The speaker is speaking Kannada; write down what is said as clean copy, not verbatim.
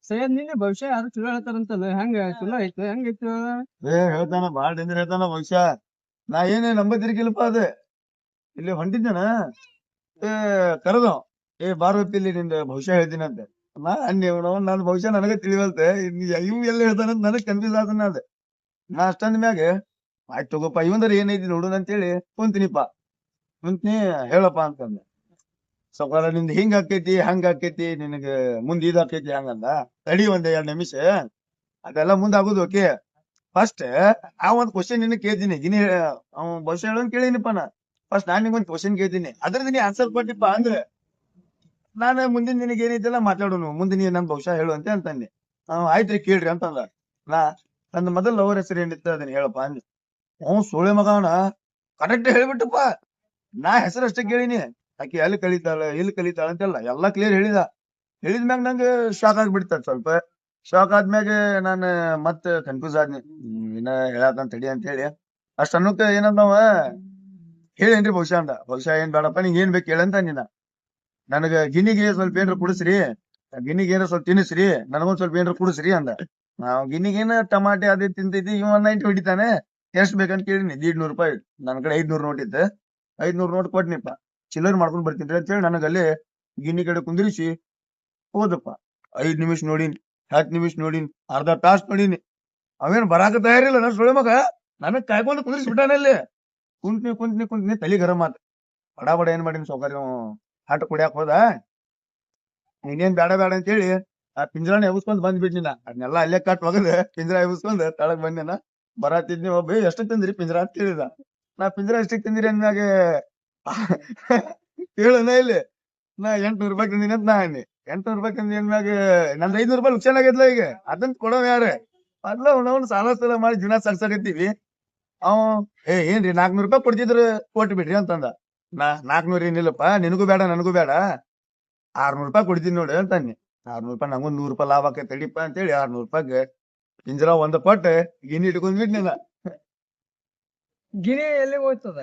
ಸೈಯದ್ ನಿನ್ನೆ ಭವಿಷ್ಯ ಯಾರು ಚಲೋ ಹೇಳ್ತಾರಂತಲ್ಲ ಹೆಂಗ ಚಲೋ ಐತೆ ಹೆಂಗೈತು? ಹೇಳ್ತಾನ ಬಾಳ ಡೇಂಜರ್ ಹೇಳ್ತಾನ ಭವಿಷ್ಯ. ನಾ ಏನೇ ನಂಬತಿರ್ಕಿಲ್ಲಪ್ಪ ಅದೇ ಇಲ್ಲಿ ಹೊಂಟಿದ್ದೇನ ಕರೆದ ಬಾರಪ್ಪ ಇಲ್ಲಿ ನಿಂದ ಭವಿಷ್ಯ ಹೇಳ್ತೀನಿ ಅಂತ. ನನ್ನ ಭವಿಷ್ಯ ನನಗೆ ತಿಳಿವಲ್ತೆ ಇವ್ ಎಲ್ಲ ಹೇಳ್ತಾನಂತ ನನಗ್ ಕನ್ಫ್ಯೂಸ್ ಆದನ ಅದ. ನಾ ಅಷ್ಟಂದ ಮ್ಯಾಗ ಆಯ್ತು ತಗೋಪ್ಪ ಇವಂದ್ರ ಏನೈತಿ ನೋಡುನ ಅಂತೇಳಿ ಕುಂತಿನಿಪ್ಪ. ಕುಂತ್ನಿ ಹೇಳಪ್ಪ ಅಂತಂದ. ಸ್ವಲ್ಪ ನಿಂದ ಹಿಂಗ ಆಕೈತಿ ಹಂಗ ಆಕೈತಿ ನಿನಗ ಮುಂದ್ ಇದ್ ಆಕೈತಿ ಹಂಗಂದ. ತಡಿ ಒಂದ್ 2 ನಿಮಿಷ ಅದೆಲ್ಲ ಮುಂದ್ ಆಗುದು ಓಕೆ. ಫಸ್ಟ್ ಆ ಒಂದ್ ಕ್ವಶನ್ ನಿನ್ನ ಕೇಳ್ತೀನಿ ಗಿನಿ ಅವ್ ಭವಿಷ್ಯ ಹೇಳೋನ್ ಕೇಳಿನಿಪ್ಪ ನಾ. ಫಸ್ಟ್ ನಾನ್ ನಿಂಗೊಂದ್ ಕ್ವಶನ್ ಕೇಳ್ತೀನಿ ಅದ್ರದ್ದು ನೀ ಆನ್ಸರ್ ಕೊಟ್ಟಿಪ್ಪ ಅಂದ್ರೆ ನಾನು ಮುಂದಿನ ನಿನಗೆ ಏನೈತಿಲ್ಲ ಮಾತಾಡೋನು ಮುಂದೆ ನೀ ನನ್ ಭವಿಷ್ಯ ಹೇಳು ಅಂತ ಅಂತಂದೆ. ಆಯ್ತ್ರಿ ಕೇಳ್ರಿ ಅಂತಂದ. ನಾ ನಂದು ಮೊದಲ ಲವರ್ ಹೆಸರು ಏನಿತ್ತು ಅದನ್ನ ಹೇಳಪ್ಪ ಅಂದೆ. ಸೋಳೆ ಮಗವನ ಕರೆಕ್ಟ್ ಹೇಳ್ಬಿಟ್ಟಪ್ಪ. ನಾ ಹೆಸರು ಅಷ್ಟೇ ಕೇಳಿನಿ. ಆಕಿ ಎಲ್ಲಿ ಕಲಿತಾಳ ಅಂತೆಲ್ಲ ಎಲ್ಲಾ ಕ್ಲಿಯರ್ ಹೇಳಿದ್ಮ್ಯಾಗ ನಂಗೆ ಶಾಕ್ ಆಗ್ಬಿಡ್ತದ. ಸ್ವಲ್ಪ ಶಾಕ್ ಆದ್ಮ್ಯಾಗ ನಾನು ಮತ್ತೆ ಕನ್ಫ್ಯೂಸ್ ಆದ್ನಿ. ಇನ್ನ ಹೇಳಾತಂತ ತಡಿ ಅಂತ ಹೇಳಿ ಅಷ್ಟ ಅನ್ನೋಕ ಏನಂದವ ಹೇಳೇನ್ರಿ ಭವಿಷ್ಯ ಅಂದ. ಭವಿಷ್ಯ ಏನ್ ಬೇಡಪ್ಪ ನಿಂಗೆ ಏನ್ ಬೇಕು ಹೇಳಂತ ನೀನ. ನನಗ ಗಿನಿಗೆ ಸ್ವಲ್ಪ ಏನ್ರ ಕುಡಿಸ್ರಿ, ಗಿನಿಗೆ ಏನಾರ ಸ್ವಲ್ಪ ತಿನ್ನಿಸ್ರಿ, ನನಗೊಂದ್ ಸ್ವಲ್ಪ ಏನ್ರ ಕುಡಿಸ್ರಿ ಅಂದ. ನಾವ್ ಗಿನಿಗೇನ ಟಮಾಟೆ ಅದೇ ತಿಂತೈತಿ ಇವ 90 ಹೊಡಿತಾನೆ. ಎಷ್ಟ್ ಬೇಕಂತ ಕೇಳಿನಿ. 150 ರೂಪಾಯಿ ನನ್ ಕಡೆ 500 ನೋಟ್ ಇತ್ತು. 500 ನೋಟ್ ಕೊಟ್ನಿಪ್ಪ. ಚಿಲ್ಲರ್ ಮಾಡ್ಕೊಂಡ್ ಬರ್ತೀನಿ ಅಂತ ಹೇಳಿ ನನಗಲ್ಲಿ ಗಿನ್ನಿ ಕಡೆ ಕುಂದ್ರಿಸಿ ಹೋದಪ್ಪ. 5 ನಿಮಿಷ ನೋಡಿನಿ, 10 ನಿಮಿಷ ನೋಡಿನಿ, ಅರ್ಧ ತಾಸ್ ನೋಡಿನಿ. ಅವೇನ್ ಬರಾಕ ತಯಾರಿಲ್ಲ ನನ್ ಸುಳೆ ಮಗ. ನನಗ್ ಕಾಯ್ಕೊಂಡು ಕುಂದ್ರಿಸಿ ಬಿಟ್ಟಾನಲ್ಲಿ. ಕುಂತ್ನಿ ತಲಿ ಗರಂ ಆತ. ಬಡ ಏನ್ ಮಾಡಿನಿ ಸೌಕರ್ಯ ಹಾಟ ಕುಡಿಯಾಕ ಹೋದ. ನೀನೇನ್ ಬೇಡ ಅಂತ ಹೇಳಿ ಆ ಪಿಂಜರಾನ ಎಬ್ಸ್ಕೊಂಡ್ ಬಂದ್ಬಿಟ್ನಿನ. ಅದನ್ನೆಲ್ಲ ಅಲ್ಲೇ ಕಟ್ ಹೋಗದ ಪಿಂಜರಾ ಎಬ್ಸ್ಕೊಂಡ್ ತಳಗ್ ಬಂದೇನ. ಬರಾತಿದ್ನಿ ಒಬ್ಬ ಎಷ್ಟಕ್ ತಂದಿರಿ ಪಿಂಜರಾ ಅಂತ ಕೇಳಿದ. ನಾ ಪಿಂಜರಾ ಎಷ್ಟಕ್ ತಂದಿರಿ ಅಂದ್ಮ್ಯಾಗ ಹೇಳನ ಇಲ್ಲಿ ನಾ 800 ರೂಪಾಯಿ ತಂದಿನಿ ಅಂತ ನಾ ಅನ್ನಿ. 800 ರೂಪಾಯಿ ತಂದಿ ಅಂದ್ಮ್ಯಾಗ ನಂದ್ 500 ರೂಪಾಯಿ ಲುಕ್ಷನ್ ಆಗೈತ್ಲ ಈಗ. ಅದನ್ನ ಕೊಡೋ ಯಾರ ಮೊದ್ಲ ಅವ್ನವ್ನ ಸಾಲ ಮಾಡಿ ಜೀವನ ಸಾಕ್ಸಾಕತ್ತೀವಿ. ಅವ್ ಏನ್ರಿ 400 ರೂಪಾಯಿ ಕೊಡ್ತಿದ್ರ ಕೊಟ್ಟು ಬಿಡ್ರಿ ಅಂತಂದ. ನಾ 400 ಏನಿಲ್ಲಪ್ಪ ನಿನಗೂ ಬೇಡ ನನಗೂ ಬೇಡ 600 ರೂಪಾಯಿ ಕೊಡ್ತೀನಿ ನೋಡಿ ಅಂತನ್ನಿ. 600 ರೂಪಾಯಿ ನಂಗೊಂದ್ 100 ರೂಪಾಯಿ ಲಾಭ ಆಕೈತಿ ತಡಿಪ್ಪ ಅಂತೇಳಿ 600 ರೂಪಾಯಿಗೆ ಪಿಂಜರಾ ಒಂದ್ ಕೊಟ್ಟು ಗಿನಿ ಇಟ್ಕೊಂಡ್ ಬಿಟ್ನಿಲ್ಲ. ಗಿನಿ ಎಲ್ಲಿ ಹೋಗ್ತದ?